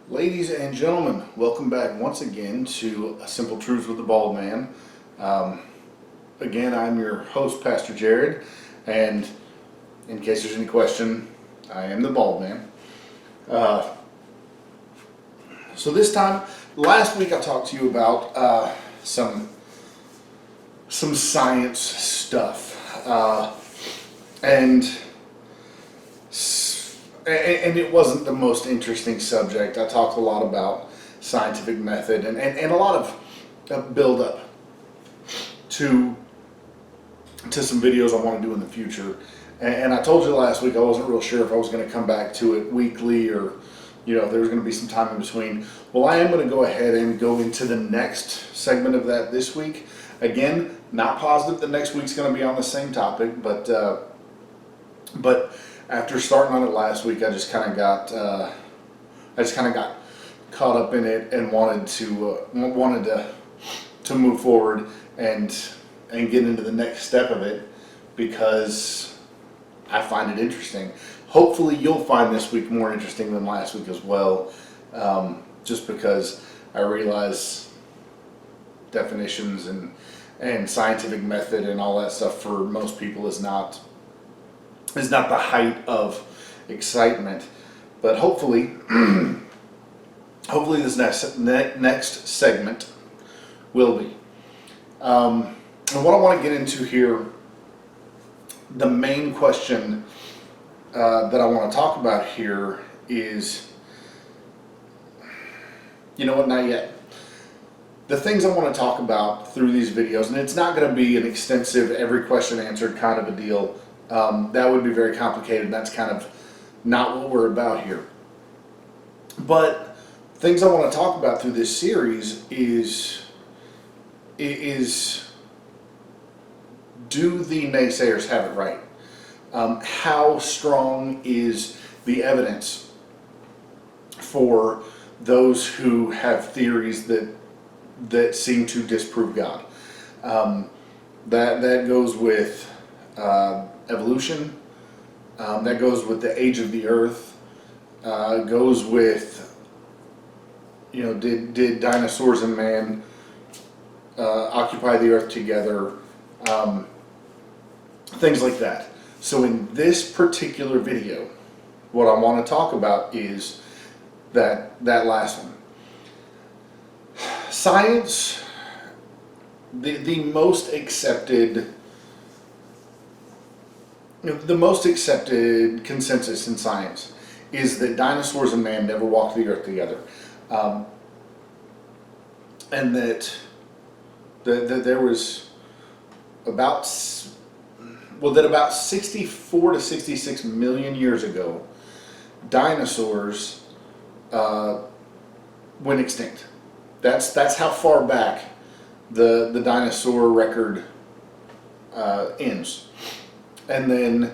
Ladies and gentlemen, welcome back once again to Simple Truths with the Bald Man. Again, I'm your host, Pastor Jared, and in case there's any question, I am the Bald Man. So this time, last week I talked to you about some science stuff, and it wasn't the most interesting subject. I talked a lot about scientific method and a lot of build up to some videos I want to do in the future. And I told you last week I wasn't real sure if I was going to come back to it weekly or if there was going to be some time in between. Well, I am going to go ahead and go into the next segment of that this week. Again, not positive the next week's going to be on the same topic, but after starting on it last week, I just kind of got caught up in it and wanted to move forward and get into the next step of it because I find it interesting. Hopefully, you'll find this week more interesting than last week as well, just because I realize definitions and scientific method and all that stuff for most people is not the height of excitement, but hopefully this next segment will be. And what I want to get into here, the main question that I want to talk about here is, not yet. The things I want to talk about through these videos, and it's not going to be an extensive, every question answered kind of a deal. That would be very complicated, and that's kind of not what we're about here. But things I want to talk about through this series is do the naysayers have it right? How strong is the evidence for those who have theories that seem to disprove God? That goes with evolution, that goes with the age of the earth, goes with, did dinosaurs and man occupy the earth together, things like that. So in this particular video, what I want to talk about is that last one. Science, the most accepted consensus in science is that dinosaurs and man never walked the earth together, and that there was about 64 to 66 million years ago, dinosaurs went extinct. That's how far back the dinosaur record ends. And then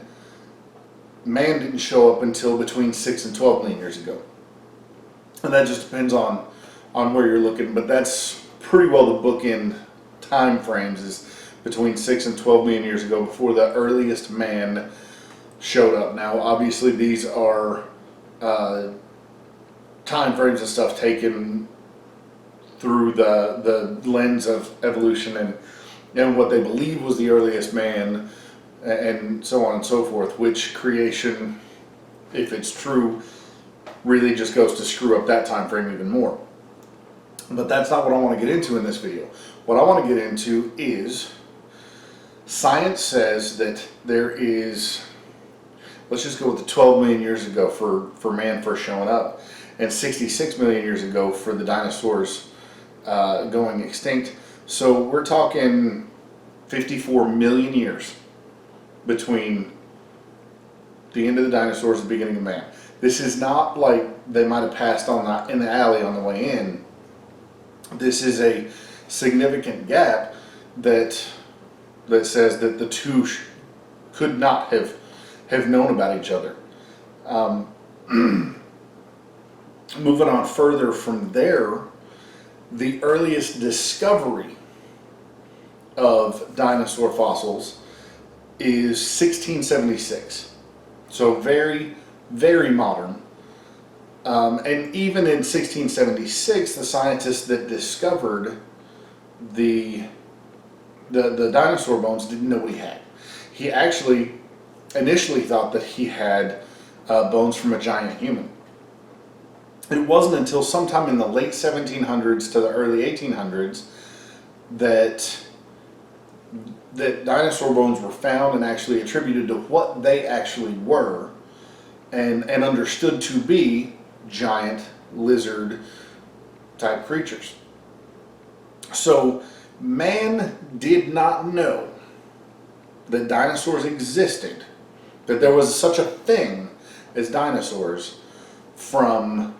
man didn't show up until between 6 and 12 million years ago. And that just depends on where you're looking, but that's pretty well the bookend time frames is between 6 and 12 million years ago before the earliest man showed up. Now, obviously, these are time frames and stuff taken through the lens of evolution and what they believe was the earliest man, and so on and so forth, which creation, if it's true, really just goes to screw up that time frame even more. But that's not what I want to get into in this video. What I want to get into is science says that there is, let's just go with the 12 million years ago for man first showing up, and 66 million years ago for the dinosaurs going extinct. So we're talking 54 million years between the end of the dinosaurs and the beginning of man. This is not like they might have passed in the alley on the way in. This is a significant gap that says that the two could not have known about each other. Moving on further from there, the earliest discovery of dinosaur fossils is 1676. So very, very modern. And even in 1676, the scientists that discovered the dinosaur bones didn't know what he had. He actually initially thought that he had bones from a giant human. It wasn't until sometime in the late 1700s to the early 1800s that dinosaur bones were found and actually attributed to what they actually were, and understood to be giant lizard type creatures. So man did not know that dinosaurs existed, that there was such a thing as dinosaurs from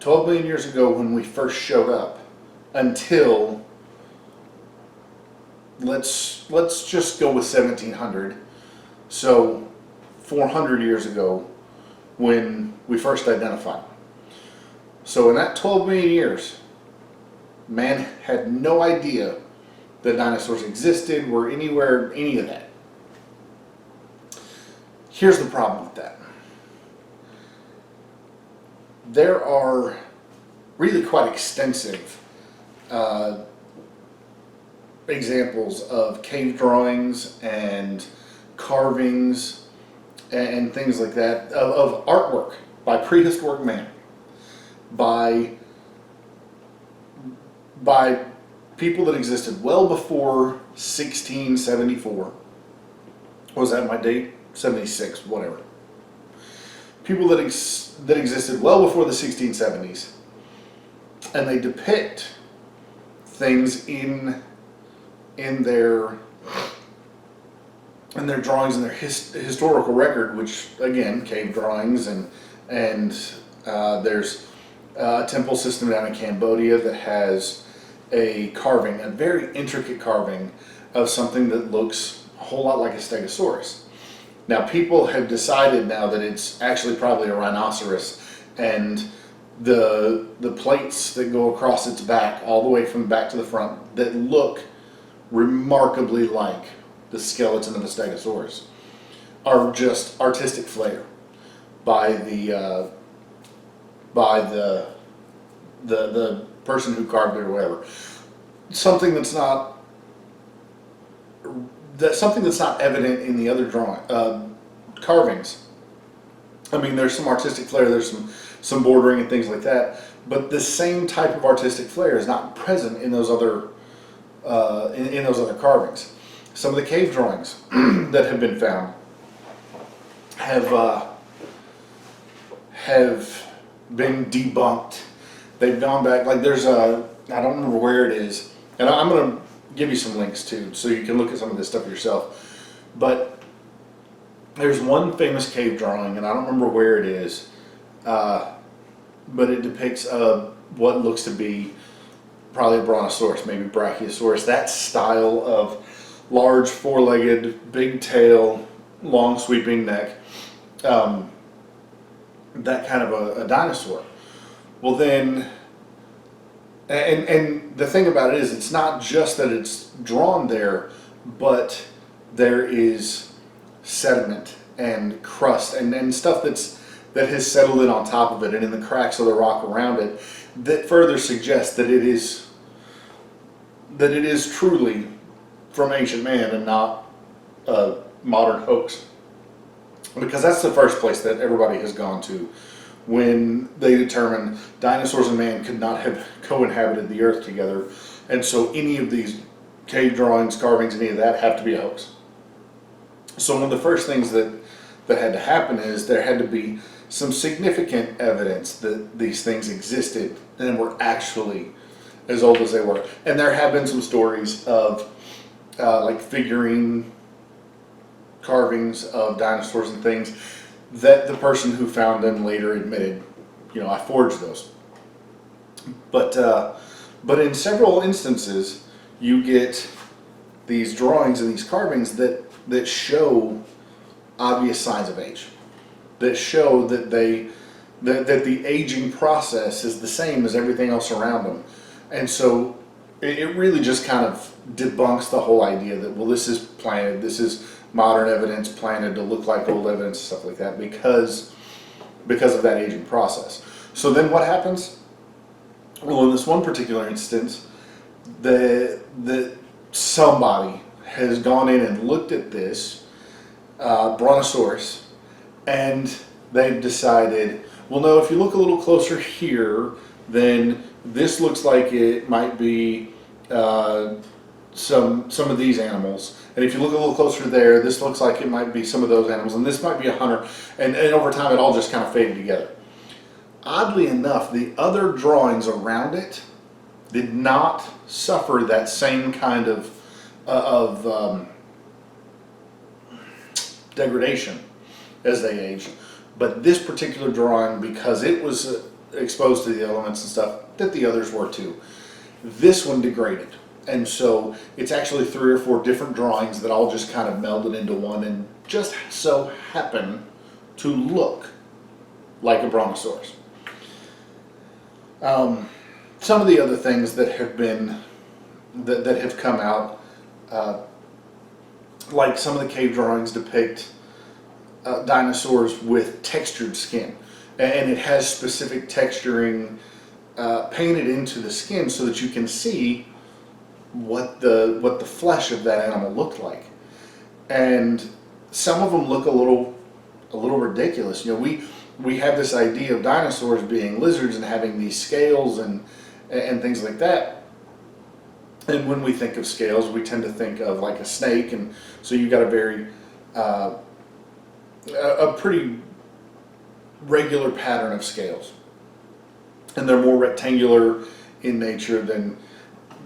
12 million years ago when we first showed up until let's just go with 1700. So 400 years ago when we first identified them. So in that 12 million years, man had no idea that dinosaurs existed, were anywhere, any of that. Here's the problem with that. There are really quite extensive examples of cave drawings and carvings and things like that of artwork by prehistoric man, by people that existed well before 1674. Was that my date? 76, whatever. People that existed well before the 1670s, and they depict things in their drawings and their historical record, which again, cave drawings, and there's a temple system down in Cambodia that has a carving, a very intricate carving of something that looks a whole lot like a stegosaurus. Now people have decided now that it's actually probably a rhinoceros, and the plates that go across its back all the way from the back to the front that look remarkably like the skeleton of a stegosaurus are just artistic flair by the person who carved it or whatever. Something that's not evident in the other carvings. I mean, there's some artistic flair, there's some bordering and things like that, but the same type of artistic flair is not present in those other in those other carvings. Some of the cave drawings that have been found have been debunked. They've gone back, like there's I don't remember where it is, and I'm going to give you some links too, so you can look at some of this stuff yourself. But there's one famous cave drawing, and I don't remember where it is, but it depicts what looks to be probably a brontosaurus, maybe brachiosaurus, that style of large four-legged, big tail, long sweeping neck, that kind of a dinosaur. Well then, and the thing about it is, it's not just that it's drawn there, but there is sediment and crust and stuff that has settled in on top of it and in the cracks of the rock around it, that further suggests that it is truly from ancient man and not a modern hoax. Because that's the first place that everybody has gone to when they determined dinosaurs and man could not have co-inhabited the earth together, and so any of these cave drawings, carvings, any of that have to be a hoax. So one of the first things that had to happen is there had to be some significant evidence that these things existed and were actually as old as they were. And there have been some stories of like figurine carvings of dinosaurs and things that the person who found them later admitted, I forged those. But in several instances, you get these drawings and these carvings that show obvious signs of age, that show that the aging process is the same as everything else around them. And so it really just kind of debunks the whole idea that, well, this is planted, this is modern evidence planted to look like old evidence, stuff like that, because because of that aging process. So then what happens? Well, in this one particular instance, somebody has gone in and looked at this brontosaurus, and they've decided, well, no, if you look a little closer here, then this looks like it might be some of these animals. And if you look a little closer there, this looks like it might be some of those animals, and this might be a hunter. And over time, it all just kind of faded together. Oddly enough, the other drawings around it did not suffer that same kind of degradation as they aged. But this particular drawing, because it was exposed to the elements and stuff that the others were too, this one degraded. And so it's actually 3 or 4 different drawings that all just kind of melded into one and just so happen to look like a brontosaurus. Some of the other things that have been that have come out, like some of the cave drawings depict dinosaurs with textured skin, and it has specific texturing painted into the skin so that you can see what the flesh of that animal looked like. And some of them look a little ridiculous. You know, we have this idea of dinosaurs being lizards and having these scales and things like that. And when we think of scales, we tend to think of like a snake, and so you've got a very a pretty regular pattern of scales, and they're more rectangular in nature than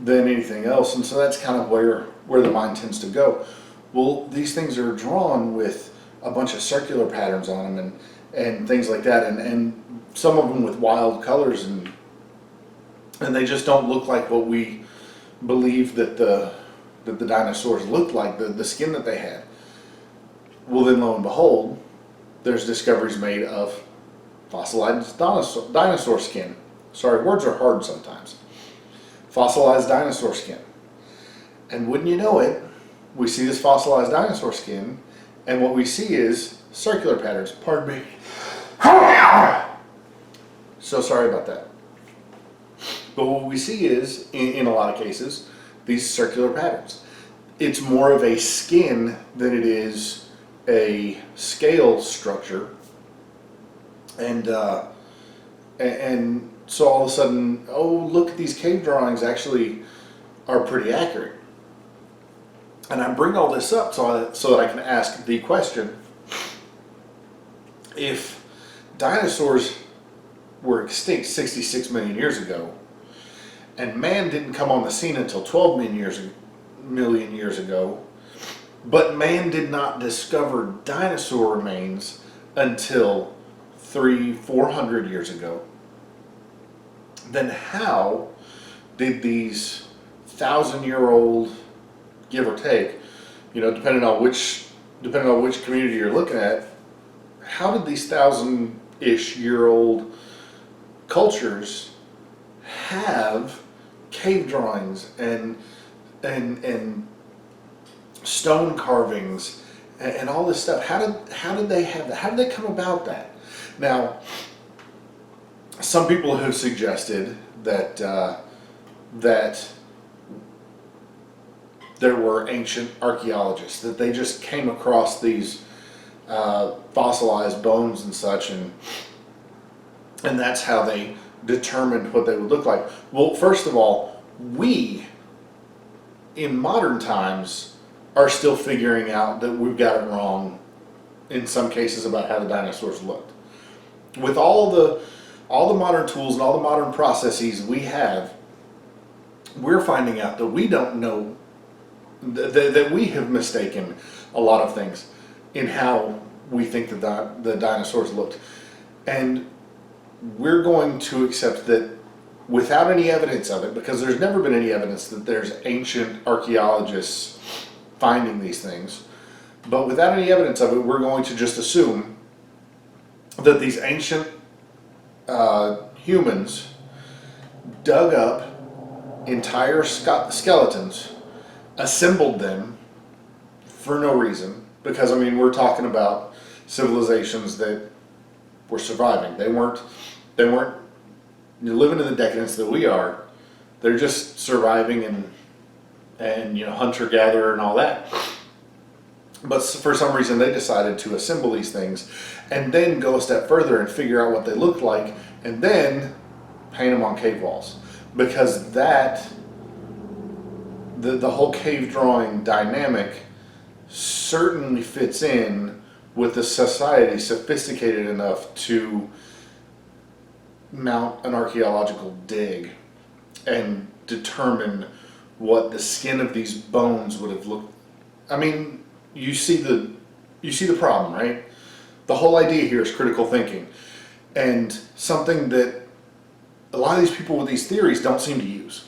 anything else. And so that's kind of where the mind tends to go. Well, these things are drawn with a bunch of circular patterns on them and things like that, and some of them with wild colors, and they just don't look like what we believe that the dinosaurs looked like, the skin that they had. Well, then lo and behold, there's discoveries made of fossilized dinosaur skin. Sorry, words are hard sometimes. Fossilized dinosaur skin. And wouldn't you know it, we see this fossilized dinosaur skin, and what we see is circular patterns. Pardon me. So sorry about that. But what we see is, in a lot of cases, these circular patterns. It's more of a skin than it is a scale structure. And so all of a sudden, oh, look at these cave drawings actually are pretty accurate. And I bring all this up so that I can ask the question, if dinosaurs were extinct 66 million years ago, and man didn't come on the scene until 12 million years ago, but man did not discover dinosaur remains until 300-400 years ago, then how did these 1,000-year-old, give or take, you know, depending on which community you're looking at, how did these 1,000-ish-year-old cultures have cave drawings and stone carvings and all this stuff? How did they have that? How did they come about that? Now, some people have suggested that there were ancient archaeologists, that they just came across these fossilized bones and such, and that's how they determined what they would look like. Well, first of all, we in modern times are still figuring out that we've got it wrong in some cases about how the dinosaurs looked. With all the modern tools and all the modern processes we have, we're finding out that we don't know, that we have mistaken a lot of things in how we think that the dinosaurs looked. And we're going to accept that without any evidence of it, because there's never been any evidence that there's ancient archaeologists finding these things, but without any evidence of it, we're going to just assume that these ancient humans dug up entire skeletons, assembled them for no reason, because I mean, we're talking about civilizations that were surviving. They weren't living in the decadence that we are. They're just surviving and hunter gatherer and all that. But for some reason they decided to assemble these things and then go a step further and figure out what they looked like and then paint them on cave walls, because that the whole cave drawing dynamic certainly fits in with a society sophisticated enough to mount an archaeological dig and determine what the skin of these bones would have looked. I mean, you see the problem, right? The whole idea here is critical thinking, and something that a lot of these people with these theories don't seem to use.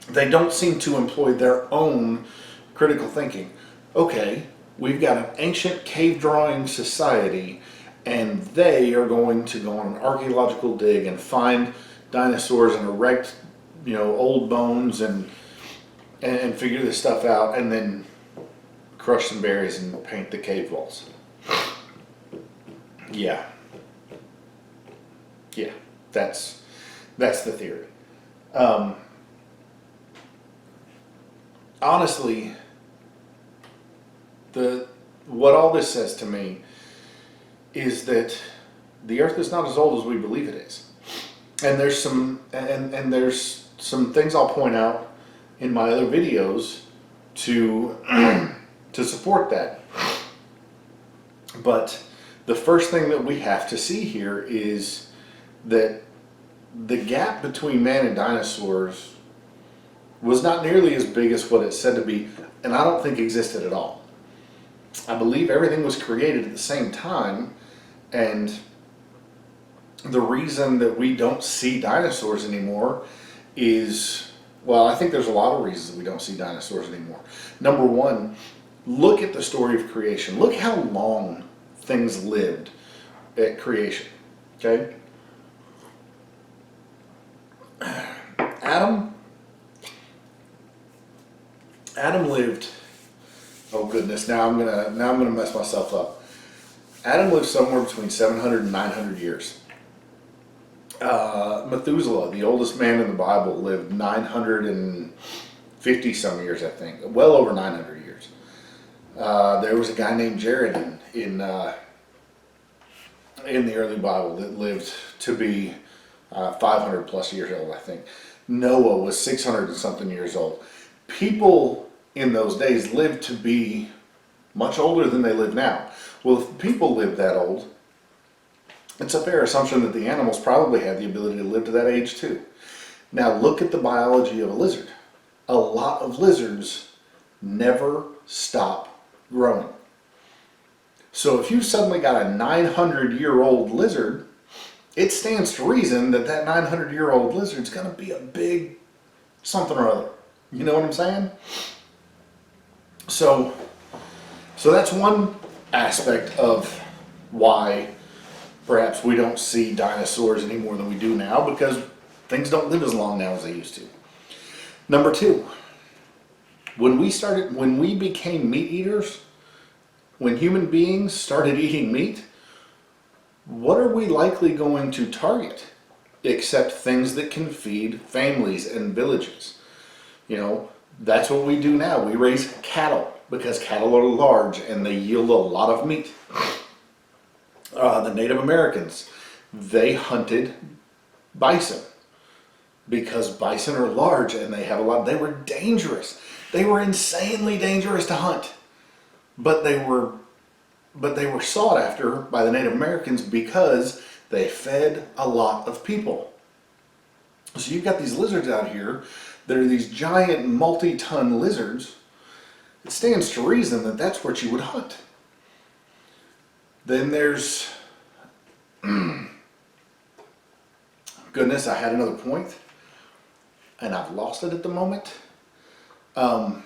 They don't seem to employ their own critical thinking. Okay, we've got an ancient cave drawing society, and they are going to go on an archaeological dig and find dinosaurs and erect, old bones and figure this stuff out, and then crush some berries and paint the cave walls. Yeah, that's the theory. Honestly, what all this says to me is that the Earth is not as old as we believe it is, and there's some things I'll point out in my other videos to support that. But the first thing that we have to see here is that the gap between man and dinosaurs was not nearly as big as what it's said to be, and I don't think existed at all. I believe everything was created at the same time, and the reason that we don't see dinosaurs anymore is, well, I think there's a lot of reasons that we don't see dinosaurs anymore. Number one, look at the story of creation. Look how long things lived at creation, okay? Adam lived, oh goodness, now I'm gonna mess myself up. Adam lived somewhere between 700 and 900 years. Methuselah, the oldest man in the Bible, lived 950 some years, I think, well over 900 years. There was a guy named Jared in the early Bible that lived to be 500 plus years old, I think. Noah was 600 and something years old. People in those days lived to be much older than they live now. Well, if people lived that old, it's a fair assumption that the animals probably had the ability to live to that age too. Now look at the biology of a lizard. A lot of lizards never stop growing. So if you suddenly got a 900-year-old lizard, it stands to reason that 900-year-old lizard's going to be a big something or other. You know what I'm saying? So that's one aspect of why perhaps we don't see dinosaurs any more than we do now, because things don't live as long now as they used to. Number two, when we became meat eaters, when human beings started eating meat, what are we likely going to target except things that can feed families and villages? That's what we do now. We raise cattle because cattle are large and they yield a lot of meat. The Native Americans, they hunted bison because bison are large and they have a lot. They were dangerous. They were insanely dangerous to hunt, but they were sought after by the Native Americans because they fed a lot of people. So you've got these lizards out here that are these giant multi-ton lizards. It stands to reason that that's what you would hunt. Then there's, goodness, I had another point and I've lost it at the moment. But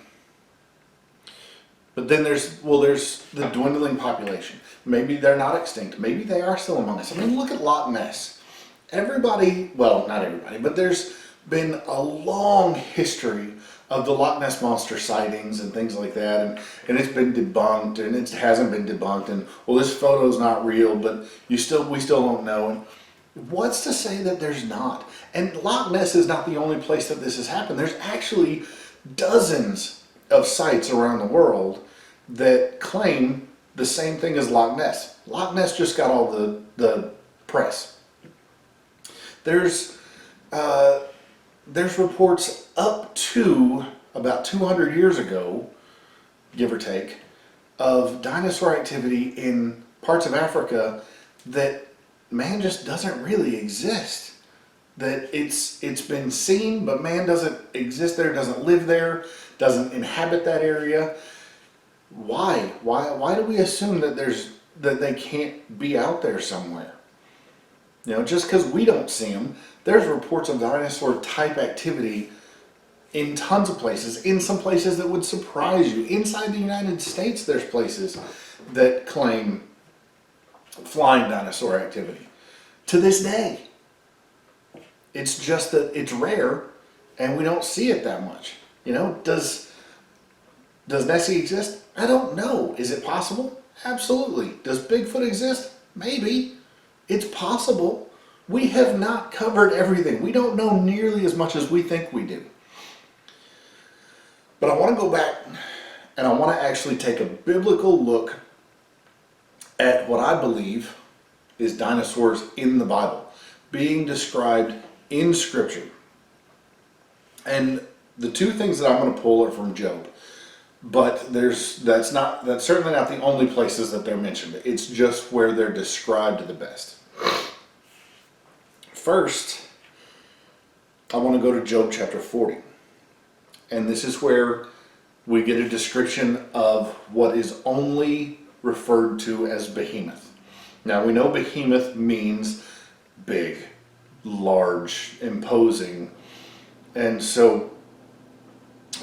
then there's the dwindling population. Maybe they're not extinct. Maybe they are still among us. I mean, look at Loch Ness. Everybody, well, not everybody, but there's been a long history of the Loch Ness Monster sightings and things like that, and it's been debunked, and it hasn't been debunked, and well, this photo's not real, but we still don't know. And what's to say that there's not? And Loch Ness is not the only place that this has happened. There's actually dozens of sites around the world that claim the same thing as Loch Ness. Loch Ness just got all the press. There's reports up to about 200 years ago, give or take, of dinosaur activity in parts of Africa that man just doesn't really exist. That it's been seen, but man doesn't exist there, doesn't live there, doesn't inhabit that area. Why? Why do we assume that they can't be out there somewhere? You know, just because we don't see them, there's reports of dinosaur type activity in tons of places, in some places that would surprise you. Inside the United States, there's places that claim flying dinosaur activity. To this day. It's just that it's rare and we don't see it that much. You know, does Nessie exist? I don't know. Is it possible? Absolutely. Does Bigfoot exist? Maybe. It's possible. We have not covered everything. We don't know nearly as much as we think we do. But I want to go back and I want to actually take a biblical look at what I believe is dinosaurs in the Bible, being described in Scripture. And the two things that I'm going to pull are from Job. But that's certainly not the only places that they're mentioned. It's just where they're described the best. First, I want to go to Job chapter 40. And this is where we get a description of what is only referred to as behemoth. Now we know behemoth means big, large, imposing. And so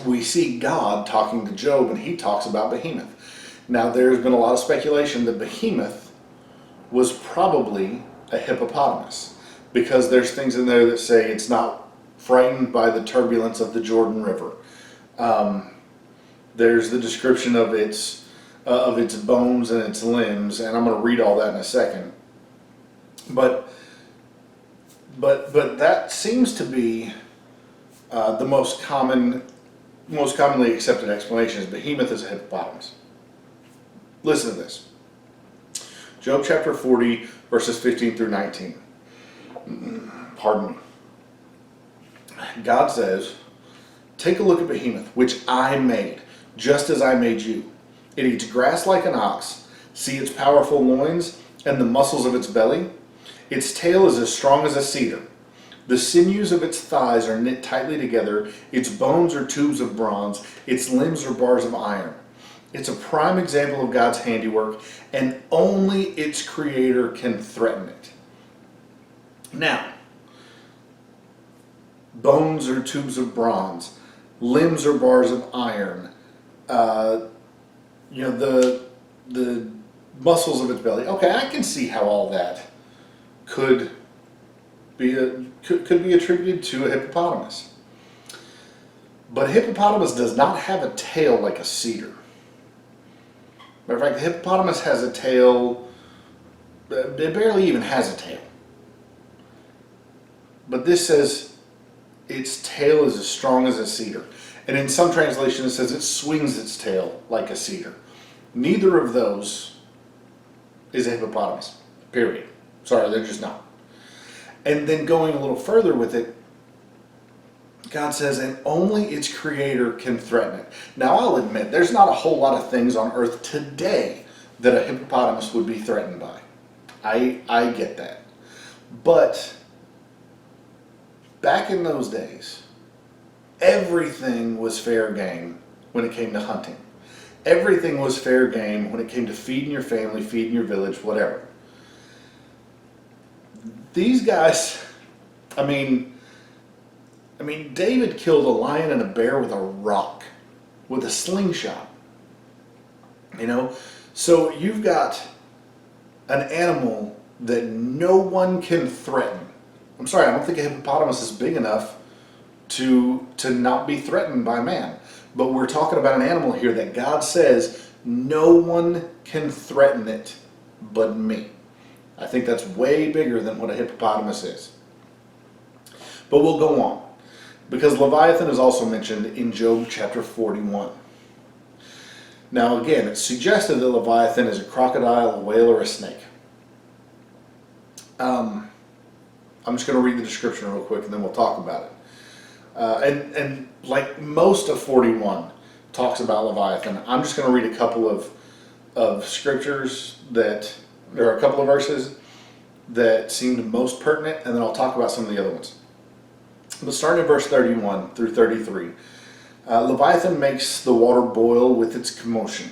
we see God talking to Job and he talks about behemoth. Now there's been a lot of speculation that behemoth was probably a hippopotamus, because there's things in there that say it's not frightened by the turbulence of the Jordan River. There's the description of its bones and its limbs, and I'm going to read all that in a second. But that seems to be the most commonly accepted explanation is behemoth is a hippopotamus. Listen to this. Job chapter 40, verses 15 through 19. Pardon me. God says, "Take a look at behemoth, which I made, just as I made you. It eats grass like an ox. See its powerful loins and the muscles of its belly. Its tail is as strong as a cedar. The sinews of its thighs are knit tightly together. Its bones are tubes of bronze. Its limbs are bars of iron. It's a prime example of God's handiwork, and only its creator can threaten it." Now, bones are tubes of bronze. Limbs are bars of iron. The muscles of its belly. Okay, I can see how all that could be attributed to a hippopotamus. But a hippopotamus does not have a tail like a cedar. Matter of fact, the hippopotamus has a tail. It barely even has a tail. But this says its tail is as strong as a cedar. And in some translations it says it swings its tail like a cedar. Neither of those is a hippopotamus. Period. Sorry, they're just not. And then going a little further with it, God says, and only its creator can threaten it. Now I'll admit, there's not a whole lot of things on earth today that a hippopotamus would be threatened by. I get that. But back in those days, everything was fair game when it came to hunting. Everything was fair game when it came to feeding your family, feeding your village, whatever. These guys, I mean, David killed a lion and a bear with a rock, with a slingshot. You know, so you've got an animal that no one can threaten. I'm sorry, I don't think a hippopotamus is big enough to not be threatened by man. But we're talking about an animal here that God says no one can threaten it but me. I think that's way bigger than what a hippopotamus is. But we'll go on, because Leviathan is also mentioned in Job chapter 41. Now again, it's suggested that Leviathan is a crocodile, a whale, or a snake. I'm just going to read the description real quick and then we'll talk about it. And like most of 41 talks about Leviathan, I'm just going to read a couple of scriptures that, there are a couple of verses that seemed most pertinent, and then I'll talk about some of the other ones. But starting in verse 31 through 33, Leviathan makes the water boil with its commotion.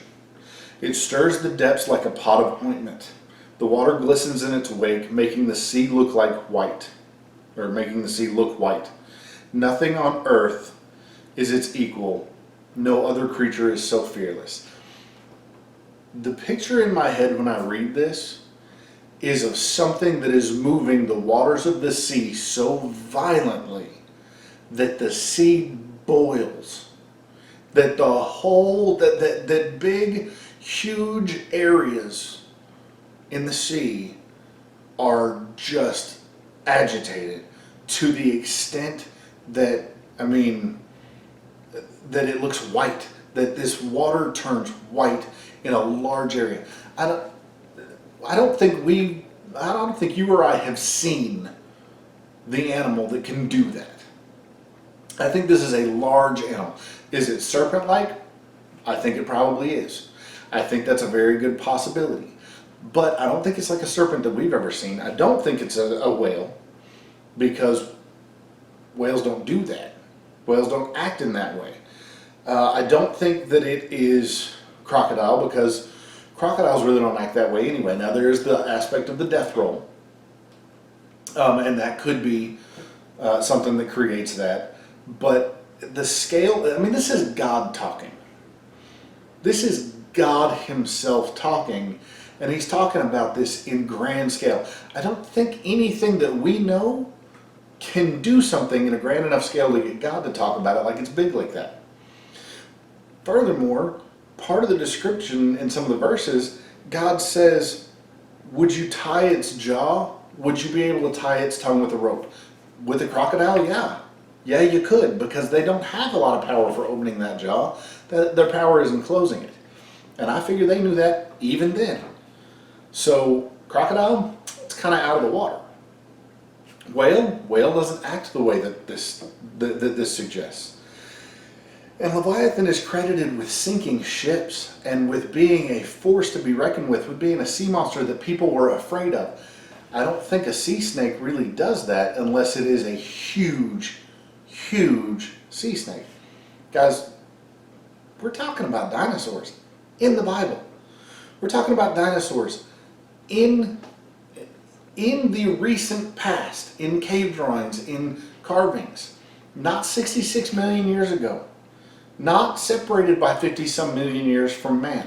It stirs the depths like a pot of ointment. The water glistens in its wake, making the sea look like white, or making the sea look white. Nothing on earth is its equal. No other creature is so fearless. The picture in my head when I read this is of something that is moving the waters of the sea so violently that the sea boils. That the whole, that big, huge areas in the sea are just agitated to the extent that, that it looks white, that this water turns white in a large area. I don't think you or I have seen the animal that can do that. I think this is a large animal. Is it serpent-like? I think it probably is. I think that's a very good possibility. But I don't think it's like a serpent that we've ever seen. I don't think it's a whale, because whales don't do that. Whales don't act in that way. I don't think that it is crocodile, because crocodiles really don't act that way anyway. Now there is the aspect of the death roll, and that could be something that creates that. But the scale, this is God talking. This is God himself talking, and he's talking about this in grand scale. I don't think anything that we know can do something in a grand enough scale to get God to talk about it like it's big like that. Furthermore, part of the description in some of the verses, God says, would you tie its jaw? Would you be able to tie its tongue with a rope? With a crocodile, yeah. Yeah, you could, because they don't have a lot of power for opening that jaw. Their power is in closing it. And I figure they knew that even then. So, crocodile, it's kind of out of the water. Whale doesn't act the way that this suggests. And Leviathan is credited with sinking ships and with being a force to be reckoned with being a sea monster that people were afraid of. I don't think a sea snake really does that unless it is a huge, huge sea snake. Guys, we're talking about dinosaurs in the Bible. We're talking about dinosaurs in the recent past, in cave drawings, in carvings, not 66 million years ago, not separated by 50-some million years from man.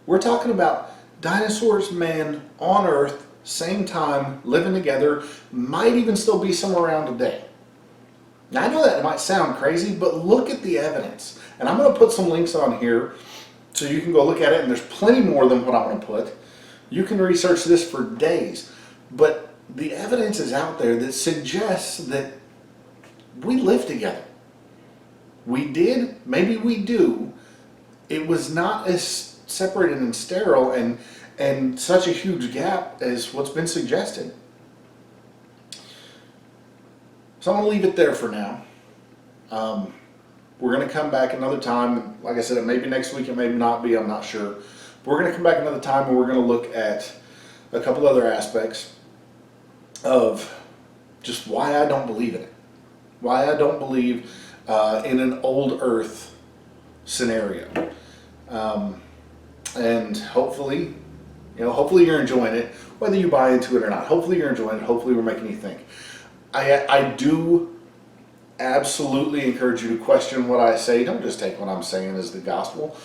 We're talking about dinosaurs, man, on Earth, same time, living together, might even still be somewhere around today. Now I know that it might sound crazy, but look at the evidence. And I'm going to put some links on here so you can go look at it, and there's plenty more than what I'm going to put. You can research this for days. But the evidence is out there that suggests that we live together. We did, maybe we do. It was not as separated and sterile and such a huge gap as what's been suggested. So I'm going to leave it there for now. We're going to come back another time. Like I said, it may be next week, it may not be, I'm not sure. But we're going to come back another time and we're going to look at a couple other aspects of just why I don't believe in it. Why I don't believe in an old Earth scenario. And hopefully, hopefully you're enjoying it, whether you buy into it or not. Hopefully you're enjoying it. Hopefully we're making you think. I do absolutely encourage you to question what I say. Don't just take what I'm saying as the gospel.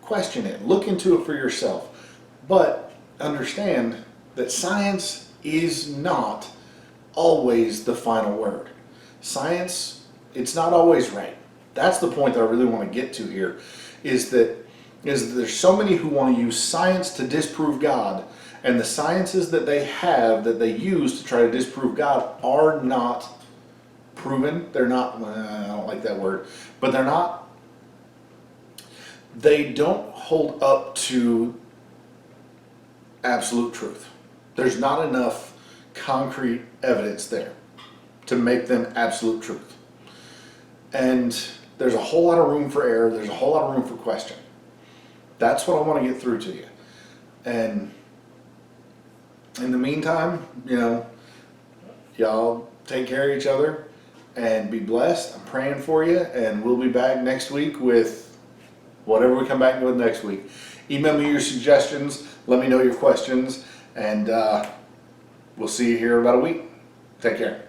Question it. Look into it for yourself. But understand that science is not always the final word. Science it's not always right. That's the point that I really want to get to here, is that there's so many who want to use science to disprove God, and the sciences that they have that they use to try to disprove God are not proven. They're not, I don't like that word, but they don't hold up to absolute truth. There's not enough concrete evidence there to make them absolute truth. And there's a whole lot of room for error. There's a whole lot of room for question. That's what I want to get through to you. And in the meantime, y'all take care of each other and be blessed. I'm praying for you, and we'll be back next week with whatever we come back with next week. Email me your suggestions. Let me know your questions, and we'll see you here in about a week. Take care.